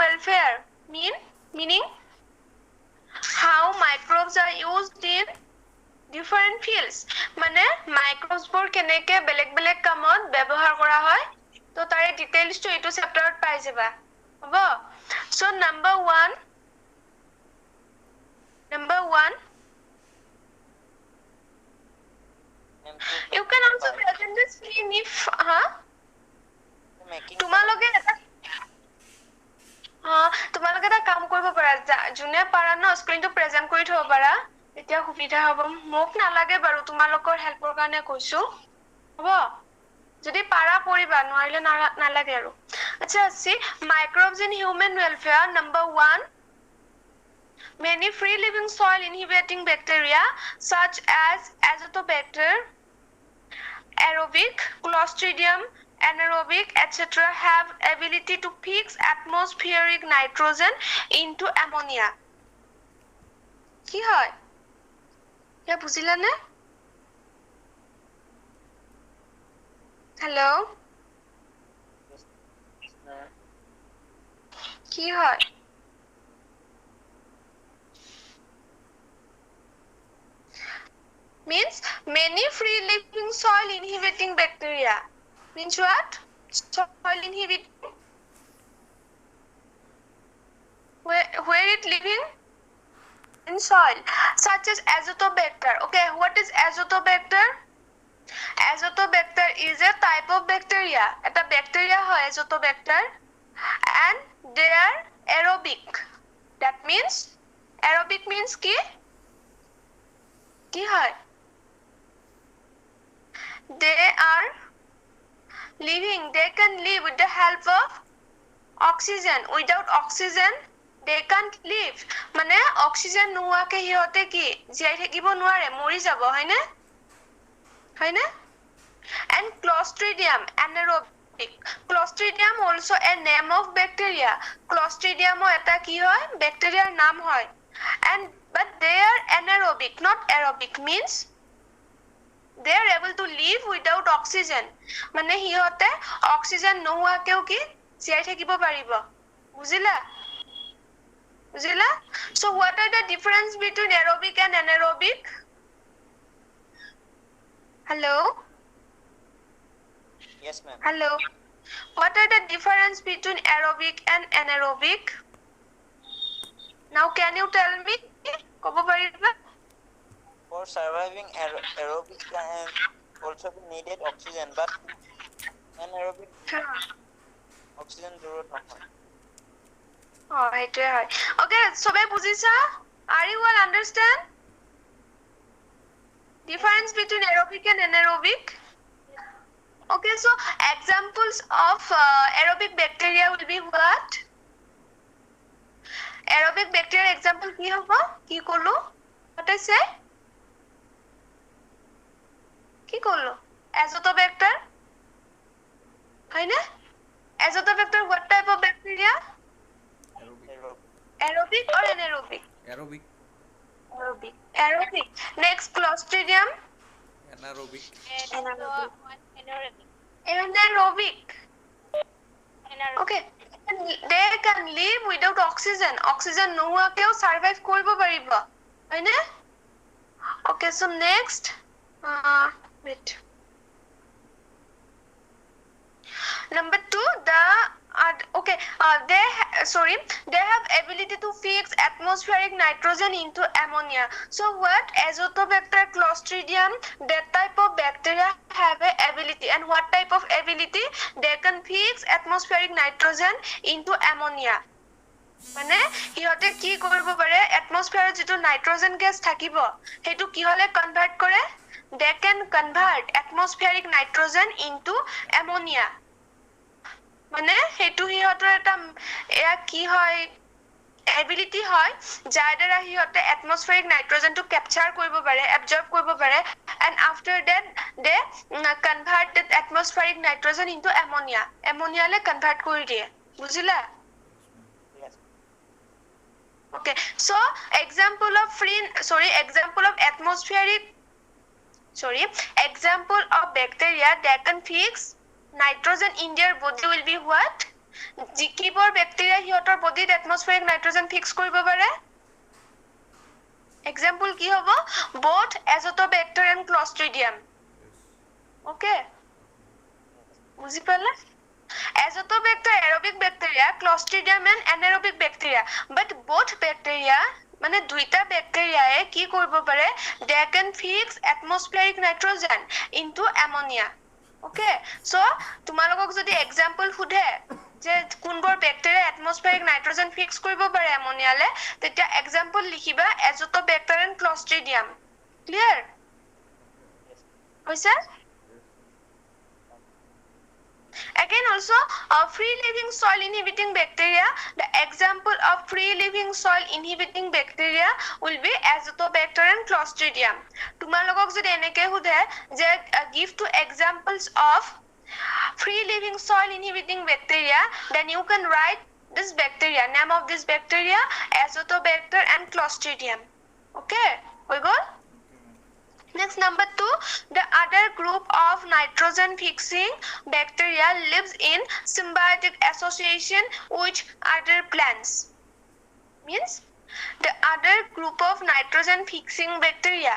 welfare meaning how microbes are used in different fields. মানে microbes বোৰ কেনেকে বেলেগ কামত ব্যৱহাৰ কৰা হয় তো তাৰে ডিটেইলছ টো এইটো চেপ্টাৰত পাই যাবা হ'ব so number 1 you can also present the screen if তোমালোকে এটা কাম কৰিব পাৰা যোনে পাৰা ন স্ক্ৰিনটো প্ৰেজেন্ট কৰি থব পাৰা এতিয়া সুবিধা হ'ব মোক নালাগে বাৰু তোমালোকৰ হেল্পৰ কাৰণে কৈছো হ'ব যদি পাৰা কৰিবা নোৱাৰিলে নালাগে আৰু আচ্ছা see microbes in human welfare number 1 many free living soil inhibiting bacteria such as azotobacter aerobic clostridium anaerobic etc have ability to fix atmospheric nitrogen into ammonia কি হয় কে বুঝিলানে হ্যালো কি হয় means many free living soil inhibiting bacteria means what soil inhibiting where it living in soil such as azotobacter okay what is azotobacter azotobacter is a type of bacteria eta bacteria hoy azotobacter and they are aerobic that means aerobic means ki hoy they are living they can live with the help of oxygen without oxygen they can't live মানে oxygen নোয়াকে হিয়তে কি জিয়াই থাকিব নোৱাৰে মৰি যাব হয়নে and clostridium anaerobic clostridium also a name of bacteria clostridium eta কি হয় ব্যাকটেরিয়ার নাম হয় and but they are anaerobic not aerobic means they are able to live without oxygen মানে হিয়তে অক্সিজেন নোয়াকেও কি জিয়াই থাকিব পাৰিব বুজিলা so what are the difference between aerobic and anaerobic hello yes ma'am hello what are the difference between aerobic and anaerobic now can you tell me kobo pariba for surviving aerobic can also be needed oxygen but anaerobic oxygen জরুরত নহয় এইটোৱে হয় okay সবে বুজিছা are you all understand difference between aerobic and anaerobic okay so examples of aerobic bacteria will be what aerobic bacteria example কি হ'ব কি কলো what I say কি কলো azotobacter হয়নে azotobacter what type of bacteria aerobic or anaerobic aerobic next clostridium anaerobic okay they can live without oxygen নোহোৱাকেও survive কৰিব পাৰিব হয়নে okay so next wait number 2 they have ability to fix atmospheric nitrogen into ammonia so what azotobacter clostridium that type of bacteria have a ability and what type of ability they can fix atmospheric nitrogen into ammonia মানে হিয়তে কি কৰিব পাৰে এটমস্ফিয়াৰত যেটো nitrogen gas থাকিব হেতু কি হলে convert কৰে they can convert atmospheric nitrogen into ammonia মানে হেতু হিয়তৰ এটা এয়া কি হয় এবিলিটি হয় যাৰ দ্বাৰা হিয়তে এটমস্ফিয়াৰিক নাইট্ৰজেনটো ক্যাপচাৰ কৰিব পাৰে এবজৰ্ব কৰিব পাৰে and after that they convert that atmospheric nitrogen into ammonia লে কনভার্ট কৰি দিয়ে বুজিলা okay so example of bacteria that can fix nitrogen in their body will be what জিকিবৰ bacteria হিয়তৰ body body atmospheric nitrogen fix কৰিব পাৰে example কি হ'ব both azotobacter and clostridium okay বুজি পালে azotobacter aerobic bacteria clostridium and anaerobic bacteria but both bacteria মানে দুইটা ব্যাকটেৰিয়ায়ে কি কৰিব পাৰে they can fix atmospheric nitrogen into ammonia okay so তোমালোকক যদি example সুধে যে কোনবোৰ ব্যাকটেৰিয়া atmospheric nitrogen fix কৰিব পাৰে ammonia-লে তেতিয়া example লিখিবা azotobacter and clostridium clear হৈছে Again also free living soil inhibiting bacteria the example of free living soil inhibiting bacteria will be azotobacter and clostridium তোমালোকক যদি এনেকে সুধে যে give two examples of free living soil inhibiting bacteria then you can write this bacteria name of this bacteria azotobacter and clostridium okay we go Next number 2 the other group of nitrogen fixing bacteria lives in symbiotic association with other plants means the other group of nitrogen fixing bacteria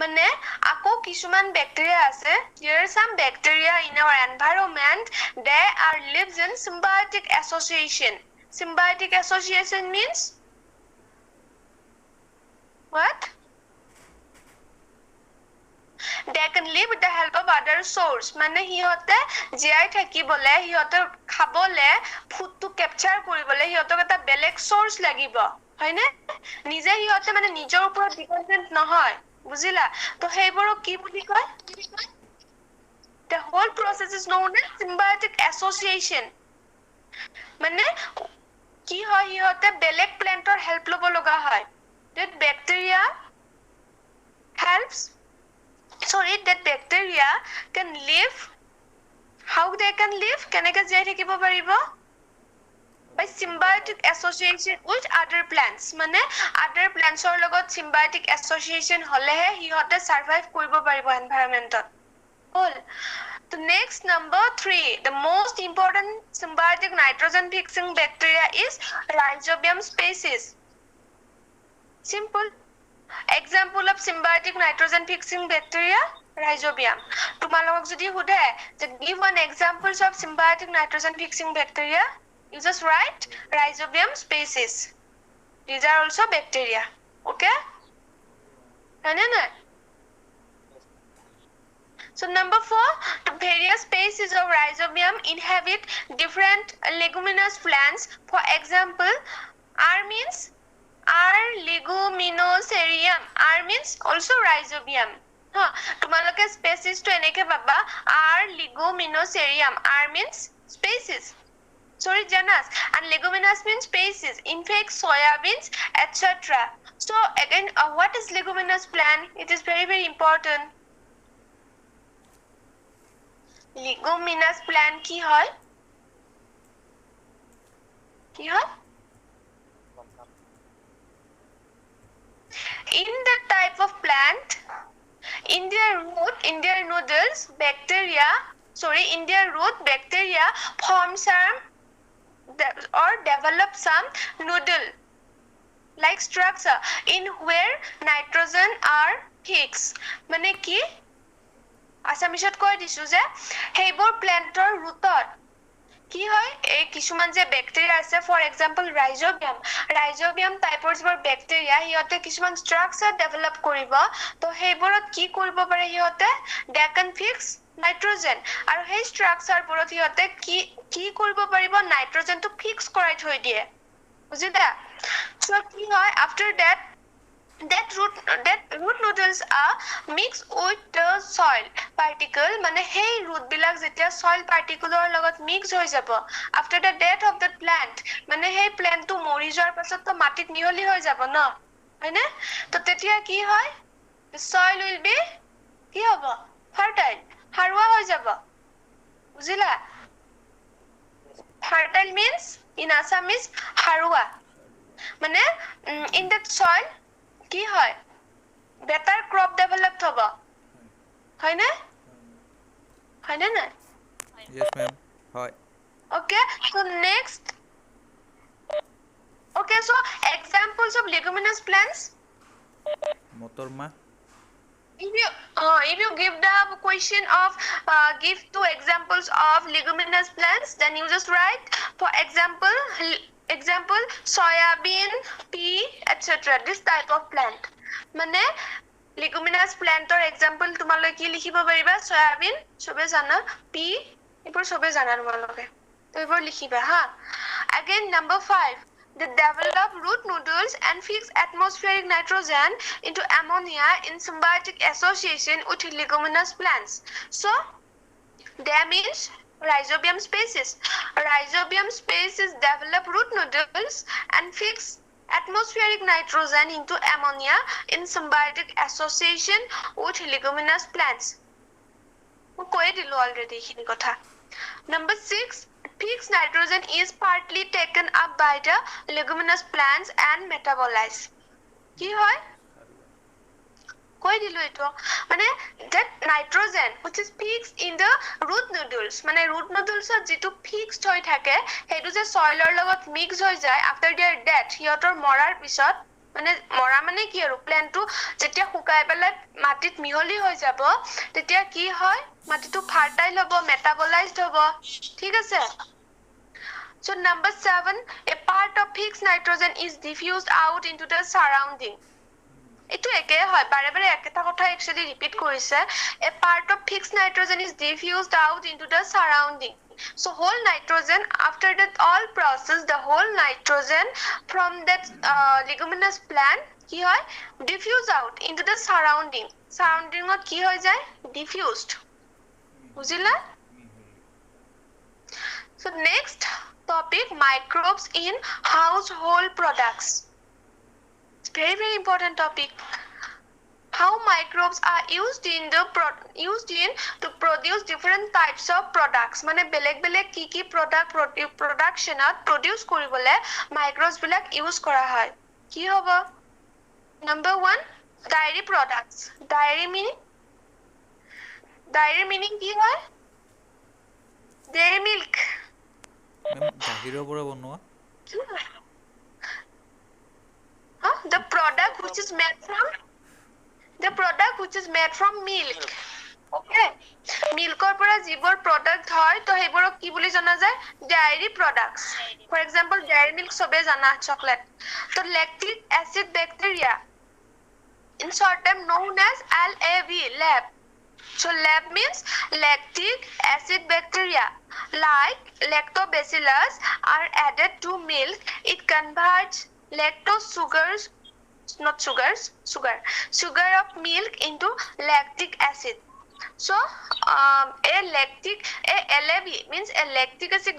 মানে আকৌ কিছুমান bacteria আছে there are some bacteria in our environment they are lives in symbiotic association means what they can live with the help of other source মানে হিয়তে GI থাকিবলে হিয়তে খাবলে ফুডটো ক্যাপচাৰ কৰিবলে হিয়তক এটা বেলেগ সোৰ্স লাগিব হয়নে নিজে হিয়তে মানে নিজৰ ওপৰত ডিপেন্ডেন্ট নহয় বুজিলা তো হেইবোৰক কি বুলি কয় the whole process is known as symbiotic association মানে কি হয় হিয়তে বেলেগ প্ল্যান্টৰ হেল্প লব লগা হয় that bacteria helps that bacteria can live how they can live কেনেকৈ জীয়াই থাকিব পাৰিব by symbiotic association with other plants মানে other plants ৰ লগত symbiotic association হলেহে হিহতে survive কৰিব পাৰিব environmentত all the next number 3 the most important symbiotic nitrogen fixing bacteria is rhizobium species simple Example of symbiotic nitrogen fixing bacteria rhizobium তোমালোকক যদি সুধে যে give one examples of symbiotic nitrogen fixing bacteria you just write rhizobium species these are also bacteria okay no So number 4 the various species of rhizobium inhabit different leguminous plants for example R means R leguminoserium R means also rhizobium তোমালোকে species to এনেকে পাবা R leguminoserium R means species sorry Jonas and leguminous means species in fact soybeans etc so again what is leguminous plant it is very important leguminous plant কি হয় In that type of plant, in their root bacteria form some or develop some noodle like structure in where nitrogen are fixed. মানে কি আসামিছত কৈ দিছো যে হেইবোৰ প্ল্যান্টৰ ৰুটত কি হয় এই কিছুমান যে ব্যাকটেৰিয়া আছে ফৰ এক্সাম্পল ৰাইজোবিয়াম টাইপৰ যিবোৰ ব্যাকটেৰিয়া হিয়তে কিছুমান ষ্ট্ৰাকচাৰ ডেভেলপ কৰিব তো হেইবোৰত কি কৰিব পাৰে হিয়তে দে ক্যান ফিক্স নাইট্ৰজেন আৰু সেই ষ্ট্ৰাকচাৰ বোৰত হিয়তে কি কৰিব পাৰিব নাইট্ৰজেনটো ফিক্স কৰাই থৈ দিয়ে বুজিলা সো কি হয় after that root noodles are mixed with the soil particle মানে hey root bilak jetia soil particle or logot mix hoi jabo after the death of that plant মানে hey plant to mori jor pasot to matit miholi hoi jabo no hoine to tetia ki hoy the soil will be ki hobo fertile harwa hoi jabo bujila fertile means in Assamese harwa মানে in that soil কি হয় better crop develop হবে হয় না yes ma'am হয় okay so next examples of leguminous plants? motor ma If you give the question of give 2 examples of leguminous plants, then you just write for example soybean, pea, etc. This type of plant. মানে leguminous plant or example তোমালোকে কি লিখিব পাৰিবা soybean সবে জানা pea এবোৰ সবে জানা তোমালোকে তো এবোৰ লিখিবা হা again number 5 they develop root nodules and fix atmospheric nitrogen into ammonia in symbiotic association with leguminous plants. So, that means rhizobium species. Rhizobium species develop root nodules and fix atmospheric nitrogen into ammonia in symbiotic association with leguminous plants. I told already this kotha. Number 6. Fixed nitrogen is partly taken up by the leguminous plants and metabolized. কি হয় কৈ দিলো এটো মানে that nitrogen which is fixed in the root nodules মানে root nodules যেটো fixed হৈ থাকে হেতু যে soilৰ লগত mix হৈ যায় after their death হিয়তৰ মৰাৰ পিছত মানে মৰা মানে কি আৰু প্ল্যান্টটো যেতিয়া শুকাই পেলাই মাটিত মিহলি হৈ যাব তেতিয়া কি হয় মাটিটো ফাৰ্টাইল হ'ব মেটাবলাইজড হ'ব ঠিক আছে So number 7 a part of fixed nitrogen is diffused out into the surrounding এটো একে হয় বাৰে বাৰে একটা কথা actually repeat কৰিছে a part of fixed nitrogen is diffused out into the surrounding so whole nitrogen after that all process the whole nitrogen from that leguminous plant কি হয় diffuse out into the surrounding ত কি হৈ যায় diffused বুজিলা so next topic microbes in household products very important topic how microbes are used to produce different types of products মানে বেলেগ বেলেগ কি কি productionত produce কৰিবলে microbes বিলাক use কৰা হয় কি হ'ব number 1 dairy products dairy meaning কি হয় dairy milk গাখীৰৰ পৰা বনোৱা the product which is made from milk okay milkৰ পৰা যিবোৰ product হয় তো হেবোৰক কি বুলি জানা যায় dairy products for example dairy milk সবে জানা chocolate তো lactic acid bacteria in short term known as lab so lab means lactic acid bacteria like lactobacillus are added to milk it converts lactose sugar of milk into lactic acid so LAB means a lactic acid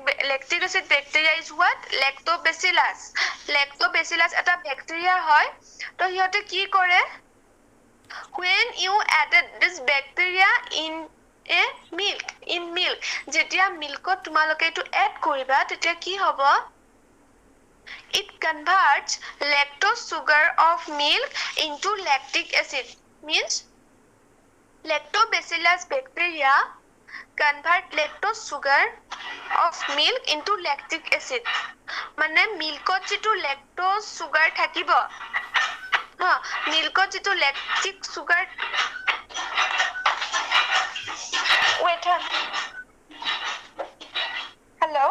bacteria is what lactobacillus eta bacteria hoy to hiyote ki kore when you added this bacteria in milk jetia milkot tumaloke etu add koriba tetia ki hobo it converts lactose sugar of milk into lactic acid means lactobacillus bacteria convert lactose sugar of milk into lactic acid মানে মিল্কত যেটো lactose sugar থাকিব মিল্কত যেটো lactic sugar wait hello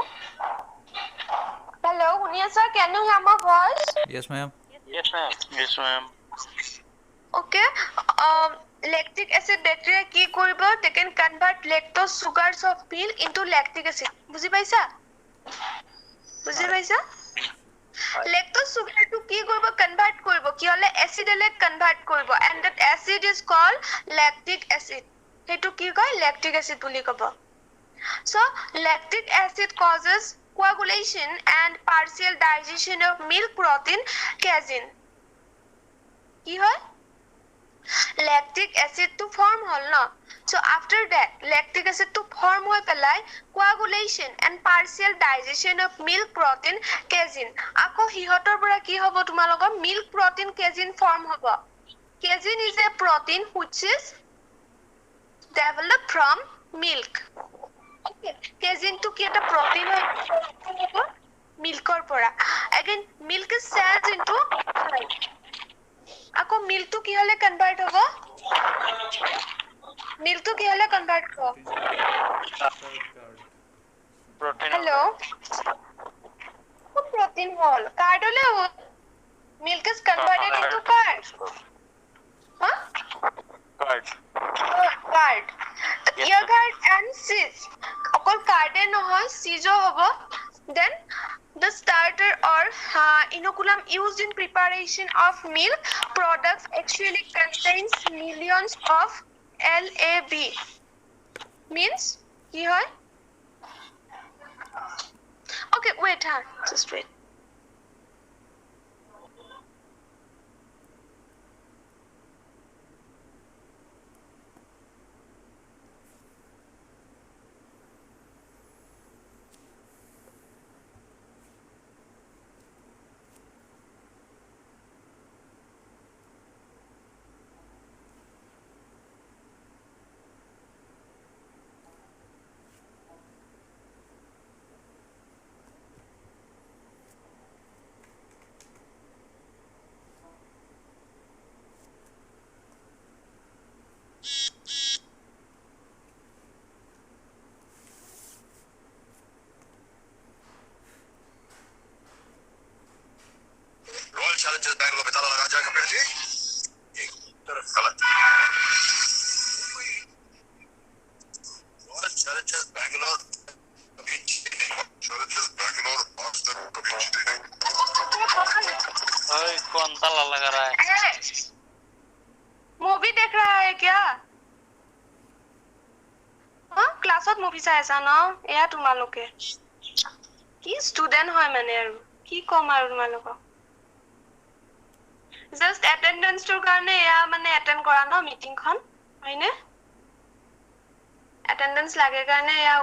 Unyasa can you hear my voice yes ma'am okay lactic acid bacteria কি কৰিব they can convert lactose sugars of milk into lactic acid বুজি পাইছা lactose sugar to কি কৰিব convert কৰিব কি হলে acid এলে convert কৰিব and that acid is called lactic acid হেতু কি কয় lactic acid বুলি কব so lactic acid causes coagulation and partial digestion of milk protein casein কি হয় lactic acid to form hol na so after that lactic acid to form hoy pelai coagulation and partial digestion of milk protein casein ako hihotor pora ki hobo tumalogor milk protein casein form hobo casein is a protein which is developed from milk okay casein to ki eta protein hoy milkor pora again milk is changed into আকৌ মিল্কটো কি হলে convert হ'ব মিল্কটো কি হলে convert হ'ব protein hello' protein হল card হলে milk is converted into curd huh curd yogurt and cheese অকল কাৰ্ডে নহয় চিজো হ'ব then the starter or inoculum used in preparation of milk products actually contains millions of LAB means কি হয় okay wait just wait Challengers Bangalore में ताला लगा जाएगा पहले एक तरफ गलत रॉयल चैलेंजर्स बैंगलोर कभी जीते नहीं चैलेंजर्स बैंगलोर आज तक कभी जीते नहीं ओए कौन ताला लगा रहा है मूवी देख रहा है क्या हाँ क्लासत मूवी চাই আছা ন এয়া তোমালোকে কি স্টুডেন্ট হয় মানে আৰু কি কম আৰু তোমালোকক জাস্ট অ্যাটেন্ডেন্স তোৰ কাৰণে এয়া মানে অ্যাটেন্ড কৰা ন মিটিংখন হয়নে অ্যাটেন্ডেন্স লাগে কাৰণে এয়া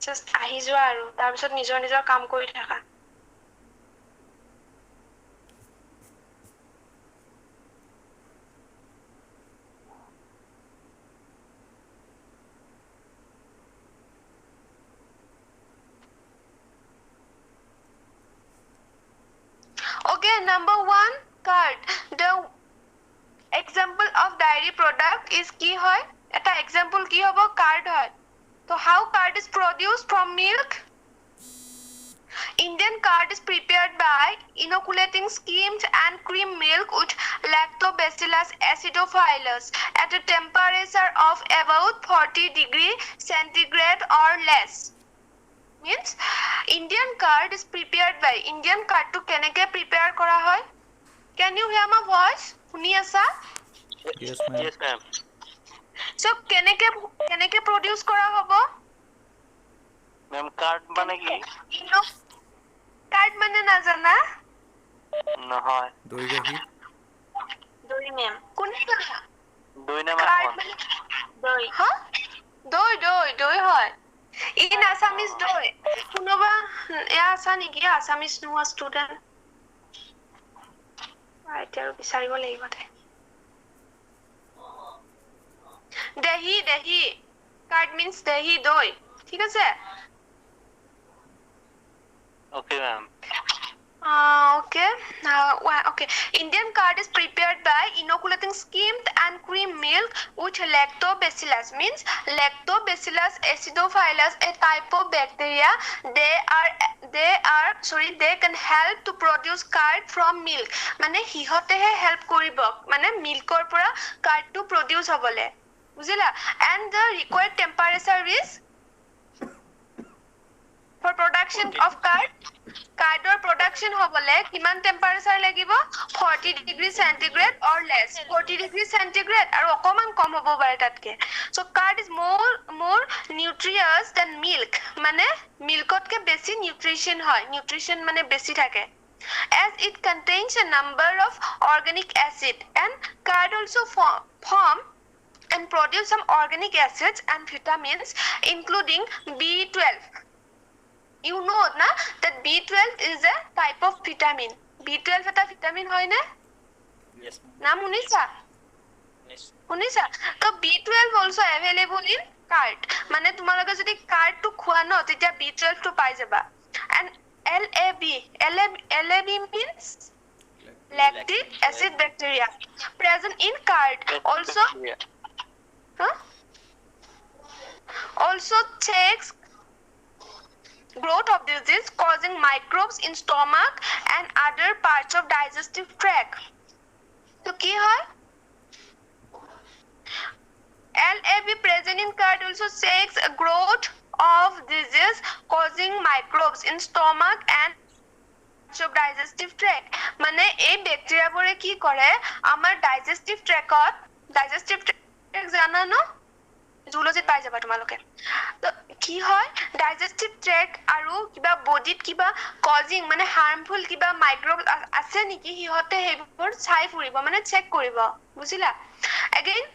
জাস্ট আহি যোৱা আৰু তাৰ পিছত নিজৰ নিজৰ কাম কৰি থাকা Okay, number 1 card. The example of dairy product is কি হয় এটা example কি হ'ব card হয় so how card is produced from milk Indian card is prepared by inoculating skimmed and cream milk with lactobacillus acidophilus at a temperature of about 40 degrees centigrade or less means Indian card is prepared by Indian card to keneke prepare kora hoy can you hear my voice শুনি আছা yes ma'am so keneke produce kora hobo ma'am card মানে কি card মানে না জানা নহয় দই গাখীৰ দই মেম কোনে জানা দুই নাম কোন দই হা দই হয় in Assamese দই কোনোবা এয়া আছা নেকি Assamese নোৱা ষ্টুডেন্ট এতিয়া বিচাৰিব লাগিব দেহি card means দেহি দই ঠিক আছে okay ma'am okay okay Indian card is prepared by inoculating skimmed and cream milk with lactobacillus means lactobacillus acidophilus a type of bacteria they can help to produce card from milk মানে হিহতেহে help কৰিব মানে milkৰ পৰা card to produce হ'বলে বুজিলা and the required temperature is for production of cardor production hobole kiman temperature lagibo 40 degree centigrade or less 40 degree centigrade aru okoman kom hobo bare tatke so card is more nutritious than milk mane milkot ke besi nutrition hoy nutrition mane besi thake as it contains a number of organic acid and card also form and produce some organic acids and vitamins including B12 you know na that B12 is a type of vitamin B12 eta vitamin hoy na yes naam hunisa so B12 also available in card mane tumaloge jodi card to khua no tetia B12 to pai jaba and LAB means lactic acid bacteria present in curd also also checks growth of disease causing microbes in stomach and other parts of digestive tract. So কি হয়? LAB present in curd also checks growth of disease causing microbes in stomach and of digestive tract. মানে এই ব্যাকটেৰিয়াবোৰে কি কৰে আমাৰ digestive tract জানা ন জুলজিত পাই যাবা তোমালোকে তো কি হয় ডাইজেষ্টিভ ট্ৰেক আৰু কিবা বডিত কিবা কজিং মানে হাৰ্মফুল কিবা মাইক্ৰোব আছে নেকি হিহতে হেবোৰ চাই ফুৰিব মানে চেক কৰিব বুজিলা again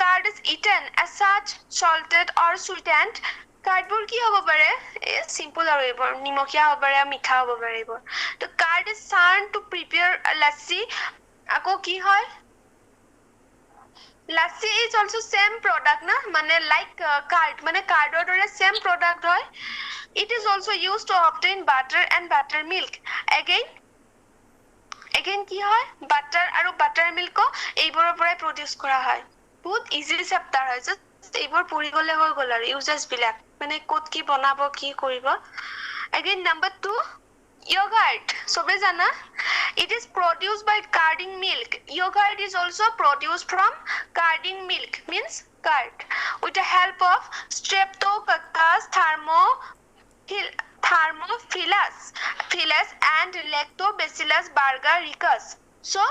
curd is eaten as such salted or sweetened কাৰ্ডবোৰ কি হ'ব পাৰে সিম্পল আৰু এইবোৰ নিমখীয়া হ'ব পাৰে মিঠা হ'ব পাৰে এইবোৰ তো curd is churned to prepare lassi আকৌ কি হয় Lassi is also same product na mane like curd mane curd or same product hoy it is also used to obtain butter and buttermilk again ki hoy butter aru buttermilk ko eiborer porai produce kora hoy bahut easy chapter hoy just eibor puri gole hoy gol aru uses bilak mane kot ki banabo ki koribo again number 2 yogurt sobe jana it is produced by curding milk yogurt is also produced from curding milk means curd with the help of streptococcus thermophilus and lactobacillus agaricus so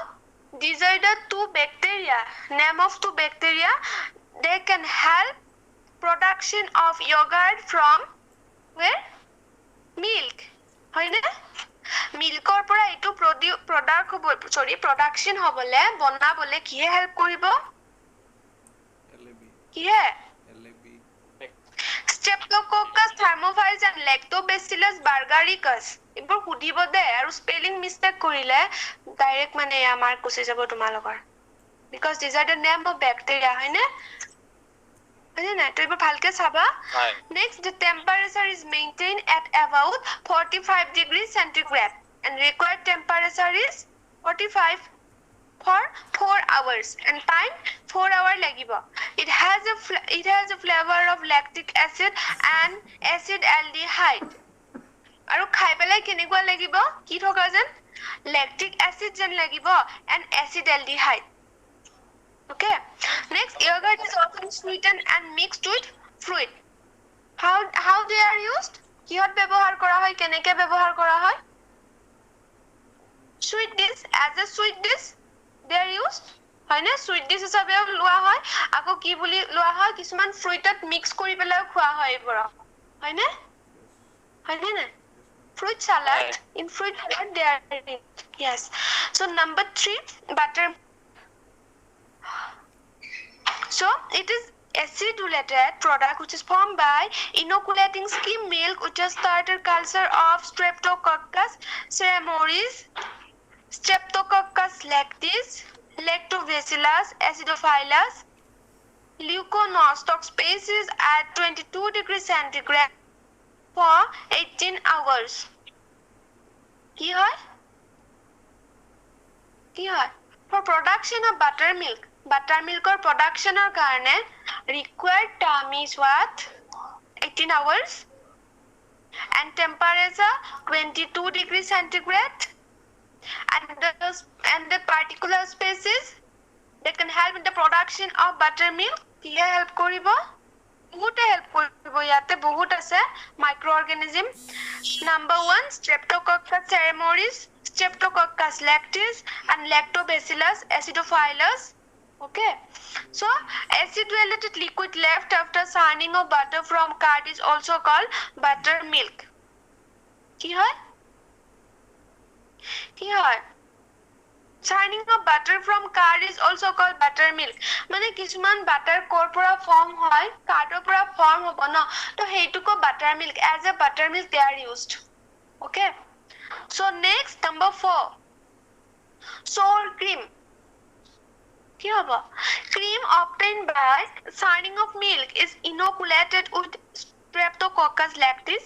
these are the two bacteria name of two bacteria they can help production of yogurt from where milk হয়নে মিল্কৰ পৰা এটো production হবলে বনাবলে কিহে help কৰিব কিহে Streptococcus thermophilus and Lactobacillus agaricus ইবোৰ সুধিব দে আৰু স্পেলিং মিস্টেক কৰিলে ডাইৰেক্ট মানে আমাৰ কুচি যাব তোমালোকৰ because these are the name of bacteria হয়নে হয়নে তো ইবোৰ ভালকে চাবা next the temperature is maintained at about 45 degrees centigrade and required temperature is 45 for 4 hours and time 4 hour lagibo it has a flavor of lactic acid and acetaldehyde aru khai pelai kenegwa lagibo ki thoka jen lactic acid jen lagibo and acetaldehyde okay next yogurt is often sweetened and mixed with fruit how they are used কিহত ব্যৱহাৰ কৰা হয় কেনেকে ব্যৱহাৰ কৰা হয় sweet dish as a sweet dish they are used হয়নে sweet dish হিচাপে লোৱা হয় আকৌ কি বুলি লোৱা হয় কিছুমান ফ্ৰুইটত মিক্স কৰি পেলাই খোৱা হয় এইবোৰ হয়নে না fruit salad in fruit salad they are yes so number 3 butter so it is acidulated product which is formed by inoculating skim milk with a starter culture of Streptococcus ceremoris, Streptococcus lactis, Lactobacillus acidophilus, Leuconostoc species at 22 degrees centigrade for 18 hours. কি হয় for production of buttermilk or production or karne required time is what 18 hours and temperature 22 degrees centigrade and the particular species that can help in the production of buttermilk kihe help koribo বহুতে help koribo yate বহুত আছে microorganism number 1 Streptococcus ceremoris Streptococcus lactis and Lactobacillus acidophilus okay so acidulated liquid left after churning of butter from curd is also called buttermilk কি হয় churning of butter from curd is also called buttermilk মানে কিছুমান butter কৰ পৰা form হয় curd পৰা form হ'ব ন তো হেইটুকো buttermilk as a buttermilk they are used okay so next number 4 sour cream কি হ'ব cream obtained by churning of milk is inoculated with Streptococcus lactis